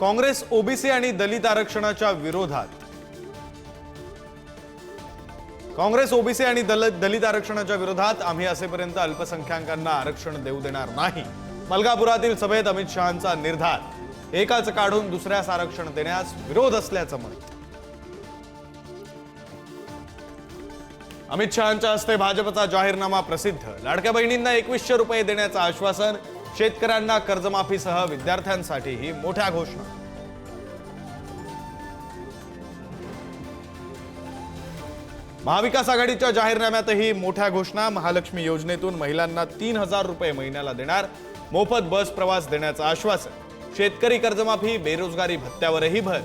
Congress OBC आणि दलित आरक्षणाच्या विरोधात काँग्रेस ओबीसी आणि दलित आरक्षणाच्या विरोधात आम्ही असेपर्यंत अल्पसंख्याकांना आरक्षण देऊ देणार नाही। मलकापुरातील सभेत अमित शहांचा निर्धार। एकाच काढून दुसऱ्यास आरक्षण देण्यास विरोध असल्याचं मत। अमित शहांच्या हस्ते भाजपचा जाहीरनामा प्रसिद्ध। लाडक्या बहिणींना 2100 रुपये देण्याचं आश्वासन। शेतकऱ्यांना कर्जमाफीसह विद्यार्थ्यांसाठीही मोठ्या घोषणा। महाविकास आघाडीच्या जाहीरनाम्यातही मोठ्या घोषणा। महालक्ष्मी योजनेतून महिलांना 3000 रुपये महिन्याला देणार। मोफत बस प्रवास देण्याचं आश्वासन। शेतकरी कर्जमाफी, बेरोजगारी भत्त्यावरही भर।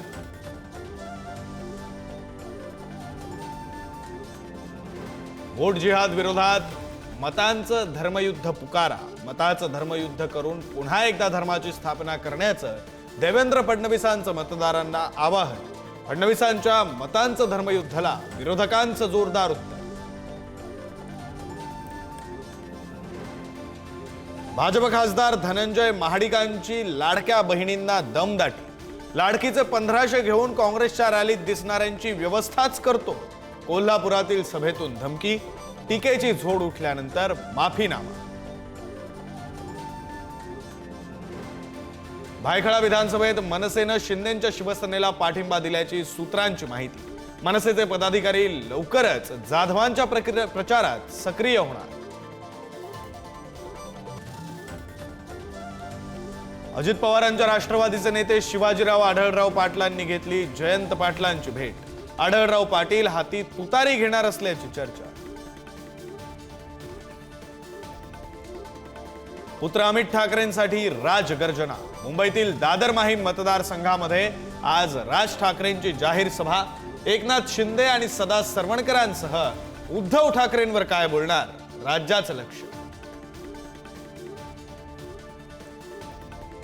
वोट जिहाद विरोधात मतांचं धर्मयुद्ध पुकारा। मताचं धर्मयुद्ध करून पुन्हा एकदा धर्माची स्थापना करण्याचं देवेंद्र फडणवीसांचं मतदारांना आवाहन। फडणवीसांच्या मतांचं धर्मयुद्धाला विरोधकांचं जोरदार उत्तर। भाजप खासदार धनंजय महाडिकांची लाडक्या बहिणींना दमदाटी। लाडकीचे 1500 घेऊन काँग्रेसच्या रॅलीत दिसणाऱ्यांची व्यवस्थाच करतो। कोल्हापुरातील सभेतून धमकी। टीकेची झोड उठल्यानंतर माफीनामा। भायखळा विधानसभेत मनसेनं शिंदेंच्या शिवसेनेला पाठिंबा दिल्याची सूत्रांची माहिती। मनसेचे पदाधिकारी लवकरच जाधवांच्या प्रचारात सक्रिय होणार। अजित पवारांच्या राष्ट्रवादीचे नेते शिवाजीराव आढळराव पाटलांनी घेतली जयंत पाटलांची भेट। आढळराव पाटील हाती तुतारी घेणार असल्याची चर्चा। पुत्र अमित ठाकरेंसाठी राजगर्जना। मुंबईतील दादर माहीम मतदारसंघामध्ये आज राज ठाकरेंची जाहीर सभा। एकनाथ शिंदे आणि सदा सरवणकरांसह उद्धव ठाकरेंवर काय बोलणार, राज्याचं लक्ष।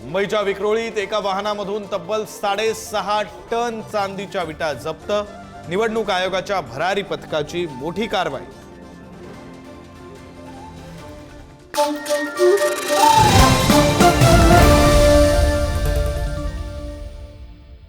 मुंबईच्या विक्रोळीत एका वाहनामधून तब्बल 6.5 टन चांदीच्या विटा जप्त। निवडणूक आयोगाच्या भरारी पथकाची मोठी कारवाई।